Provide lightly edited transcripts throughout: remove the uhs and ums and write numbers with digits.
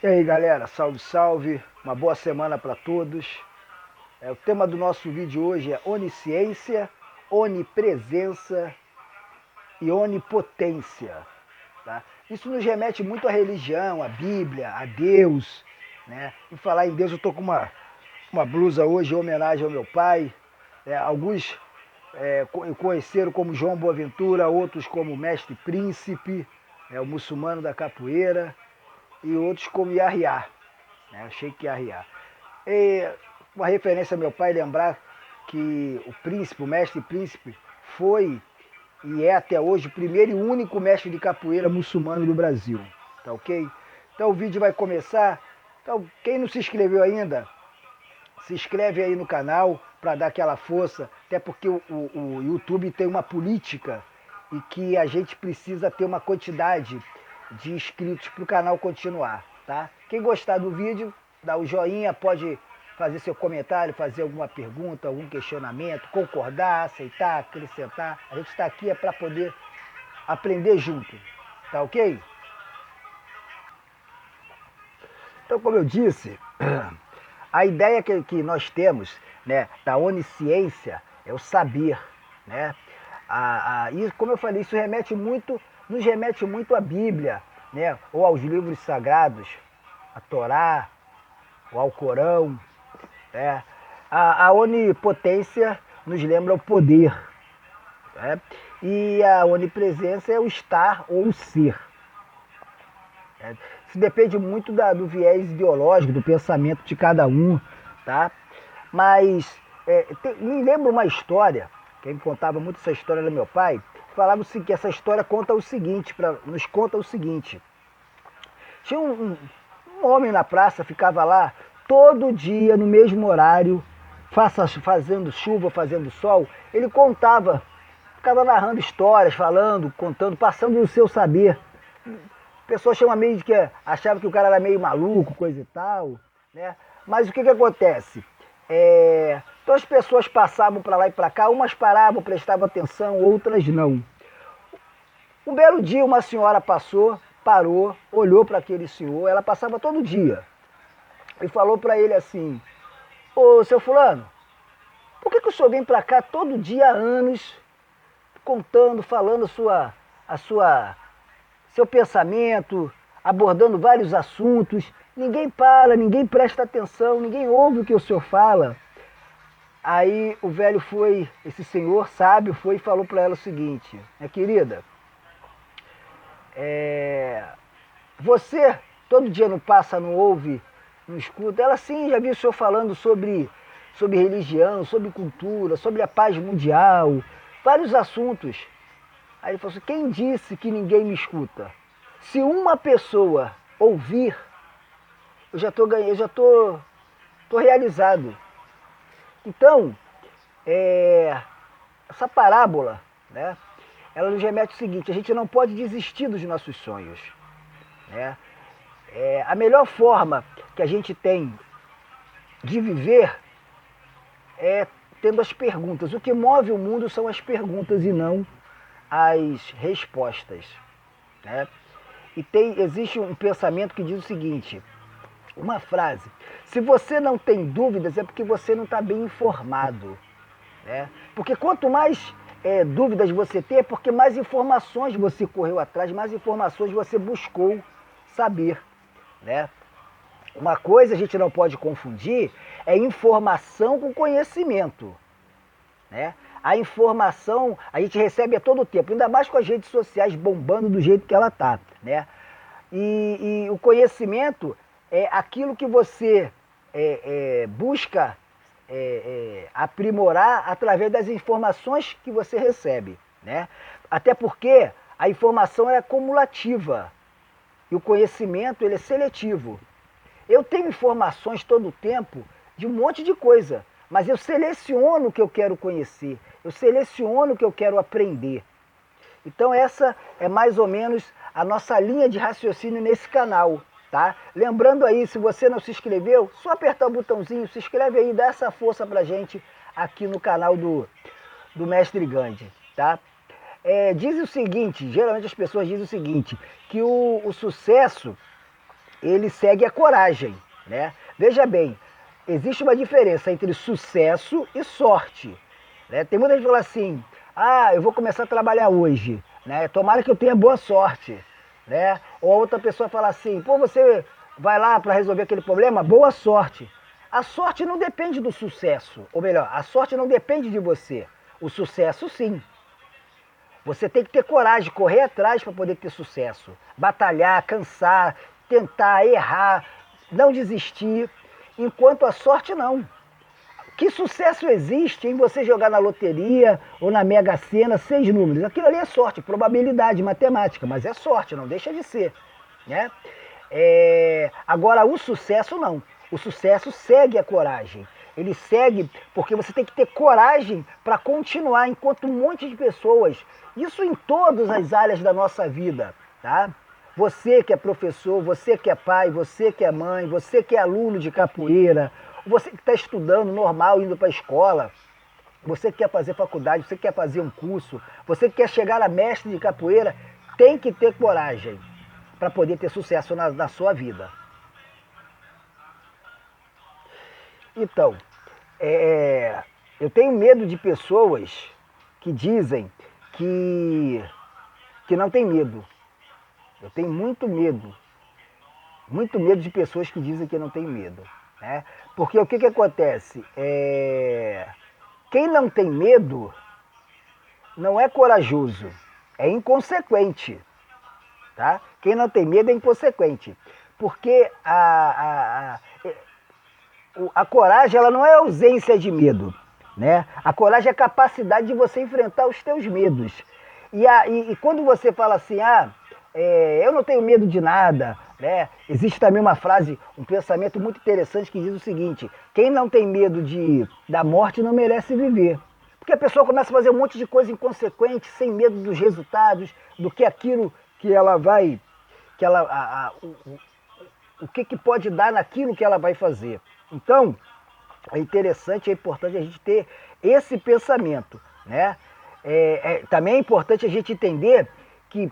E aí galera, salve salve, uma boa semana para todos. O tema do nosso vídeo hoje é onisciência, onipresença e onipotência. Tá? Isso nos remete muito à religião, à Bíblia, a Deus. Né? E falar em Deus, eu estou com uma blusa hoje em homenagem ao meu pai. Alguns conheceram como João Boaventura, outros como Mestre Príncipe, o muçulmano da capoeira, e outros como Yahya, Sheikh Yahya. E uma referência ao meu pai, lembrar que o príncipe, o mestre príncipe, foi e é até hoje o primeiro e único mestre de capoeira muçulmano do Brasil. Tá ok? Então o vídeo vai começar. Então quem não se inscreveu ainda, se inscreve aí no canal para dar aquela força, até porque o YouTube tem uma política e que a gente precisa ter uma quantidade de inscritos para o canal continuar, tá? Quem gostar do vídeo, dá o joinha, pode fazer seu comentário, fazer alguma pergunta, algum questionamento, concordar, aceitar, acrescentar. A gente está aqui para poder aprender junto, tá ok? Então, como eu disse, a ideia que nós temos, né, da onisciência é o saber, né? E como eu falei, isso nos remete muito à Bíblia, né? Ou aos livros sagrados, a Torá, ou ao Corão. Né? A onipotência nos lembra o poder. Né? E a onipresença é o estar ou o ser. Isso depende muito do viés ideológico, do pensamento de cada um, tá? Mas me lembra uma história, quem me contava muito essa história era meu pai, falava que essa história conta o seguinte, nos conta o seguinte. Tinha um homem na praça, ficava lá todo dia, no mesmo horário, fazendo chuva, fazendo sol, ele contava, ficava narrando histórias, falando, contando, passando o seu saber. A pessoa chama meio de que achava que o cara era meio maluco, coisa e tal, né? Mas o que acontece? Então as pessoas passavam para lá e para cá, umas paravam, prestavam atenção, outras não. Um belo dia uma senhora parou, olhou para aquele senhor, ela passava todo dia, e falou para ele assim: ô seu fulano, por que o senhor vem para cá todo dia há anos, contando, falando seu pensamento, abordando vários assuntos, ninguém para, ninguém presta atenção, ninguém ouve o que o senhor fala? Aí o velho esse senhor sábio foi e falou para ela o seguinte: minha querida, você todo dia não passa, não ouve, não escuta? Ela sim, já viu o senhor falando sobre religião, sobre cultura, sobre a paz mundial, vários assuntos. Aí ele falou assim: quem disse que ninguém me escuta? Se uma pessoa ouvir, eu já estou ganhando, eu já tô realizado. Então, essa parábola, né, ela nos remete ao seguinte: a gente não pode desistir dos nossos sonhos. Né? A melhor forma que a gente tem de viver é tendo as perguntas. O que move o mundo são as perguntas e não as respostas. Né? E existe um pensamento que diz o seguinte, uma frase: se você não tem dúvidas é porque você não está bem informado. Né? Porque quanto mais dúvidas você tem, é porque mais informações você correu atrás, mais informações você buscou saber. Né? Uma coisa a gente não pode confundir é informação com conhecimento. Né? A informação a gente recebe a todo tempo, ainda mais com as redes sociais bombando do jeito que ela está. Né? E o conhecimento é aquilo que você busca aprimorar através das informações que você recebe. Né? Até porque a informação é acumulativa e o conhecimento ele é seletivo. Eu tenho informações todo o tempo de um monte de coisa, mas eu seleciono o que eu quero conhecer, eu seleciono o que eu quero aprender. Então essa é mais ou menos a nossa linha de raciocínio nesse canal, tá? Lembrando aí, se você não se inscreveu, só apertar o botãozinho, se inscreve aí, dá essa força pra gente aqui no canal do Mestre Gandhi, tá? Diz o seguinte, geralmente as pessoas dizem o seguinte, que o sucesso ele segue a coragem, né? Veja bem, existe uma diferença entre sucesso e sorte, né? Tem muita gente que fala assim, ah, eu vou começar a trabalhar hoje, né? Tomara que eu tenha boa sorte, né? Ou a outra pessoa fala assim, pô, você vai lá para resolver aquele problema, boa sorte. A sorte não depende do sucesso, ou melhor, a sorte não depende de você. O sucesso sim. Você tem que ter coragem, correr atrás para poder ter sucesso. Batalhar, cansar, tentar, errar, não desistir. Enquanto a sorte não. Que sucesso existe em você jogar na loteria ou na Mega Sena 6 números? Aquilo ali é sorte, probabilidade, matemática, mas é sorte, não deixa de ser, né? Agora, o sucesso não. O sucesso segue a coragem. Ele segue porque você tem que ter coragem para continuar, enquanto um monte de pessoas, isso em todas as áreas da nossa vida, tá? Você que é professor, você que é pai, você que é mãe, você que é aluno de capoeira, você que está estudando normal, indo para a escola, você que quer fazer faculdade, você que quer fazer um curso, você que quer chegar a mestre de capoeira, tem que ter coragem para poder ter sucesso na sua vida. Então, eu tenho medo de pessoas que dizem que não tem medo. Eu tenho muito medo de pessoas que dizem que não tem medo, né? Porque o que acontece? Quem não tem medo não é corajoso, é inconsequente, tá? Quem não tem medo é inconsequente, porque a coragem ela não é ausência de medo, né? A coragem é a capacidade de você enfrentar os teus medos. E quando você fala assim, eu não tenho medo de nada, né? Existe também uma frase, um pensamento muito interessante que diz o seguinte, quem não tem medo da morte não merece viver. Porque a pessoa começa a fazer um monte de coisa inconsequente, sem medo dos resultados, do que aquilo que ela vai, o que pode dar naquilo que ela vai fazer. Então, é interessante, é importante a gente ter esse pensamento, né? Também é importante a gente entender que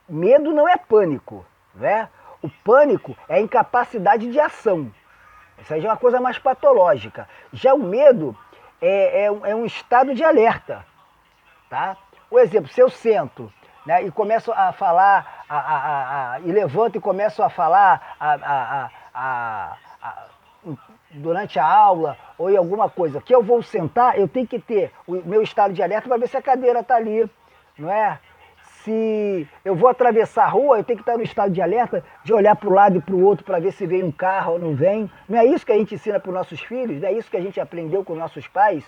medo não é pânico, né? O pânico é a incapacidade de ação. Isso aí já é uma coisa mais patológica. Já o medo é um estado de alerta, tá? Por exemplo, se eu sento, né, e começo a falar, e levanto e começo a falar durante a aula ou em alguma coisa, que eu vou sentar, eu tenho que ter o meu estado de alerta para ver se a cadeira está ali, não é? Se eu vou atravessar a rua, eu tenho que estar no estado de alerta de olhar para o lado e para o outro para ver se vem um carro ou não vem. Não é isso que a gente ensina para os nossos filhos? Não é isso que a gente aprendeu com nossos pais?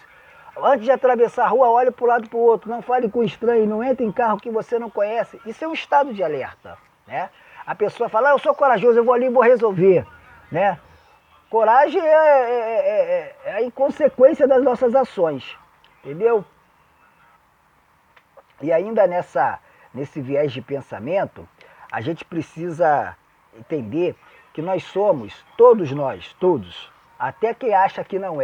Antes de atravessar a rua, olhe para o lado e para o outro, não fale com estranho, não entre em carro que você não conhece. Isso é um estado de alerta, né? A pessoa fala, eu sou corajoso, eu vou ali e vou resolver, né? Coragem é a inconsequência das nossas ações, entendeu? E ainda nesse viés de pensamento, a gente precisa entender que nós somos, todos nós, todos, até quem acha que não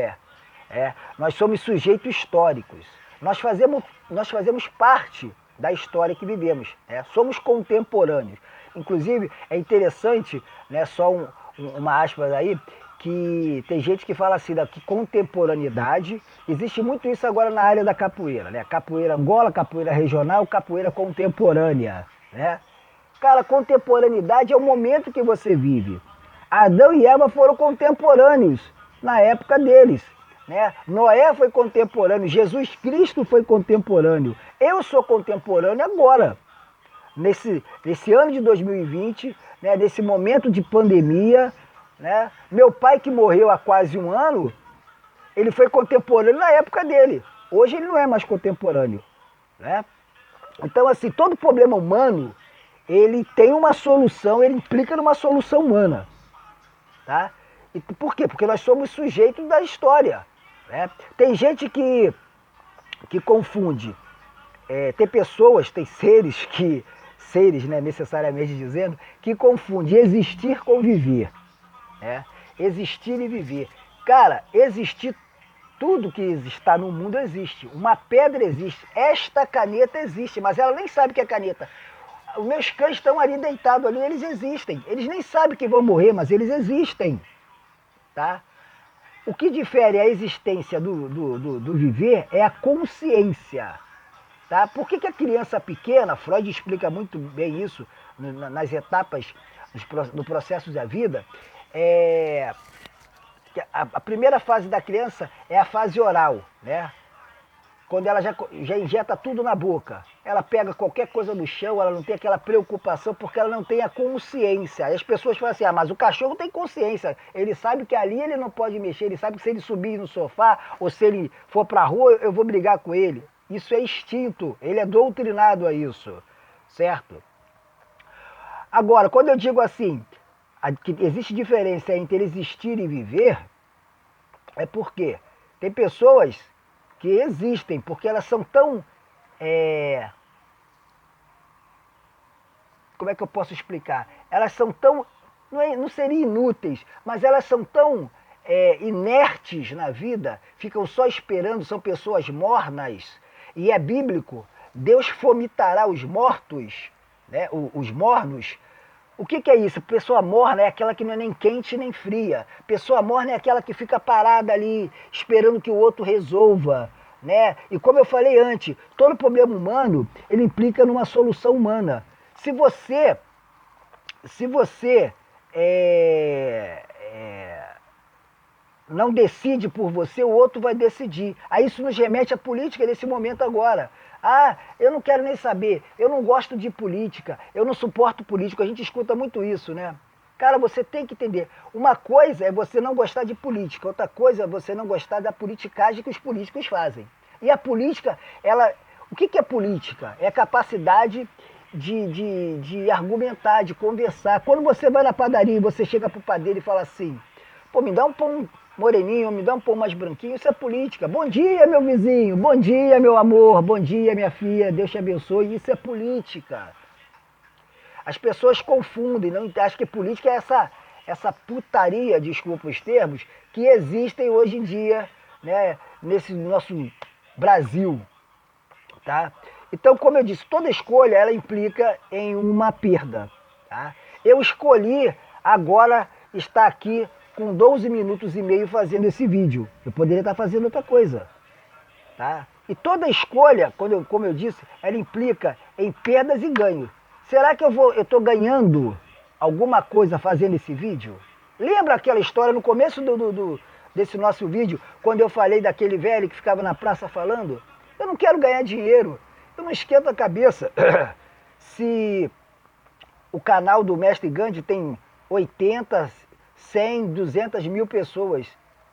nós somos sujeitos históricos. Nós fazemos parte da história que vivemos, somos contemporâneos. Inclusive, é interessante, né, só uma aspas aí, que tem gente que fala assim, que contemporaneidade, existe muito isso agora na área da capoeira, né? Capoeira Angola, capoeira regional, capoeira contemporânea, né? Cara, contemporaneidade é o momento que você vive. Adão e Eva foram contemporâneos na época deles, né? Noé foi contemporâneo, Jesus Cristo foi contemporâneo. Eu sou contemporâneo agora, nesse ano de 2020, né? Nesse momento de pandemia, né? Meu pai, que morreu há quase um ano, ele foi contemporâneo na época dele. Hoje ele não é mais contemporâneo, né? Então, assim, todo problema humano, ele tem uma solução, ele implica numa solução humana, tá? E por quê? Porque nós somos sujeitos da história, né? Tem gente que confunde, tem pessoas, tem seres, né, necessariamente dizendo, que confundem existir com viver. Existir e viver. Cara, existir, tudo que está no mundo existe. Uma pedra existe. Esta caneta existe, mas ela nem sabe que é caneta. Os meus cães estão ali deitados ali, eles existem. Eles nem sabem que vão morrer, mas eles existem. Tá? O que difere a existência do viver é a consciência. Tá? Por que a criança pequena, Freud explica muito bem isso nas etapas do processo da vida, a primeira fase da criança é a fase oral, né? Quando ela já injeta tudo na boca. Ela pega qualquer coisa no chão, ela não tem aquela preocupação porque ela não tem a consciência. Aí as pessoas falam assim, mas o cachorro tem consciência. Ele sabe que ali ele não pode mexer, ele sabe que se ele subir no sofá ou se ele for para a rua, eu vou brigar com ele. Isso é instinto, ele é doutrinado a isso, certo? Agora, quando eu digo assim, que existe diferença entre existir e viver, é porque tem pessoas que existem, porque elas são tão... como é que eu posso explicar? Elas são tão... não seriam inúteis, mas elas são tão inertes na vida, ficam só esperando, são pessoas mornas, e é bíblico, Deus vomitará os mortos, né, os mornos. O que é isso? Pessoa morna é aquela que não é nem quente nem fria. Pessoa morna é aquela que fica parada ali, esperando que o outro resolva, né? E como eu falei antes, todo problema humano, ele implica numa solução humana. Se você não decide por você, o outro vai decidir. Aí isso nos remete à política desse momento agora. Eu não quero nem saber, eu não gosto de política, eu não suporto político, a gente escuta muito isso, né? Cara, você tem que entender, uma coisa é você não gostar de política, outra coisa é você não gostar da politicagem que os políticos fazem. E a política, o que é política? É a capacidade de argumentar, de conversar. Quando você vai na padaria e você chega pro padeiro e fala assim, pô, me dá um pão moreninho, me dá um pão mais branquinho, isso é política. Bom dia, meu vizinho, bom dia, meu amor, bom dia, minha filha, Deus te abençoe, isso é política. As pessoas confundem, não acham que política é essa putaria, desculpa os termos, que existem hoje em dia, né, nesse nosso Brasil, tá? Então, como eu disse, toda escolha, ela implica em uma perda, tá? Eu escolhi agora estar aqui com 12 minutos e meio fazendo esse vídeo. Eu poderia estar fazendo outra coisa, tá? E toda escolha, como eu disse, ela implica em perdas e ganhos. Será que eu estou ganhando alguma coisa fazendo esse vídeo? Lembra aquela história no começo desse nosso vídeo, quando eu falei daquele velho que ficava na praça falando? Eu não quero ganhar dinheiro, eu não esquento a cabeça. Se o canal do Mestre Gandhi tem 80, 100, 200 mil pessoas.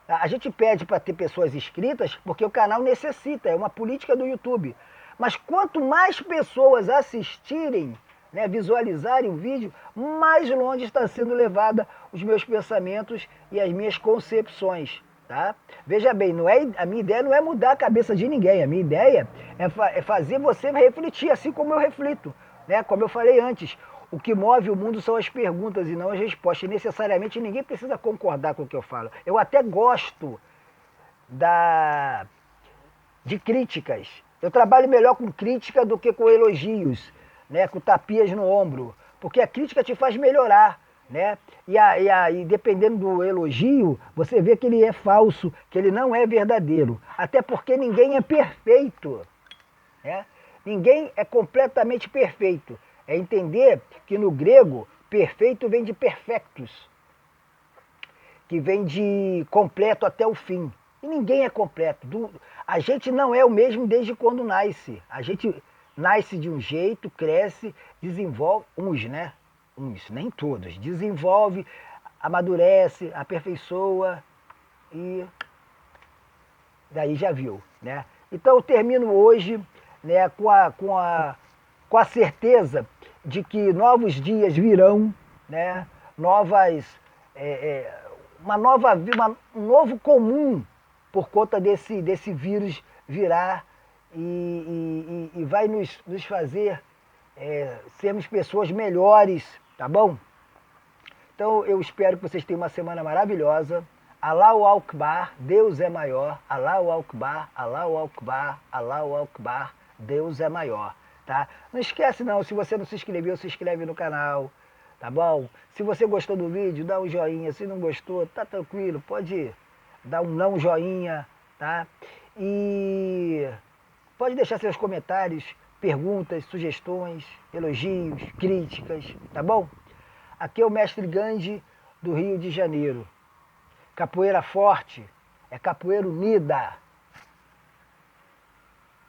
A gente pede para ter pessoas inscritas porque o canal necessita, é uma política do YouTube. Mas quanto mais pessoas assistirem, né, visualizarem o vídeo, mais longe está sendo levada os meus pensamentos e as minhas concepções. Tá? Veja bem, a minha ideia não é mudar a cabeça de ninguém, a minha ideia é fazer você refletir, assim como eu reflito. Né? Como eu falei antes, o que move o mundo são as perguntas e não as respostas. E necessariamente ninguém precisa concordar com o que eu falo. Eu até gosto de críticas. Eu trabalho melhor com crítica do que com elogios, né? Com tapias no ombro. Porque a crítica te faz melhorar. Né? E dependendo do elogio, você vê que ele é falso, que ele não é verdadeiro. Até porque ninguém é perfeito. Né? Ninguém é completamente perfeito. É entender que no grego, perfeito vem de perfectus, que vem de completo até o fim. E ninguém é completo. A gente não é o mesmo desde quando nasce. A gente nasce de um jeito, cresce, desenvolve, né? Uns, nem todos. Desenvolve, amadurece, aperfeiçoa e daí já viu, né? Então eu termino hoje, né, com a certeza de que novos dias virão, né? Um novo comum por conta desse vírus virar e vai nos fazer sermos pessoas melhores, tá bom? Então eu espero que vocês tenham uma semana maravilhosa. Allahu Akbar, Deus é maior. Allahu Akbar, Allahu Akbar, Allahu Akbar, Deus é maior. tá? Não esquece não, se você não se inscreveu, se inscreve no canal, tá bom? Se você gostou do vídeo, dá um joinha, se não gostou, tá tranquilo, pode dar um não joinha, tá? E pode deixar seus comentários, perguntas, sugestões, elogios, críticas, tá bom? Aqui é o Mestre Gandhi do Rio de Janeiro. Capoeira forte é capoeira unida.